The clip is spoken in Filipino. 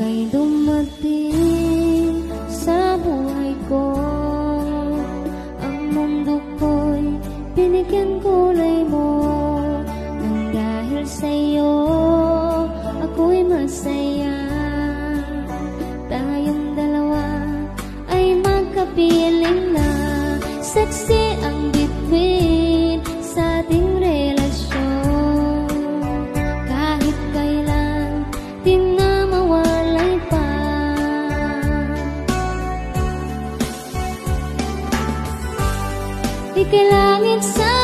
ika'y dumating sa buhay ko. Ang mundo ko'y binigyan kulay mo. Nang dahil sa'yo, ako'y masaya. Tayong dalawa ay magkapiling na. Saksi ang bituin sa ating relasyon. Kahit kailan di na mawalay pa. Ika'y langit sa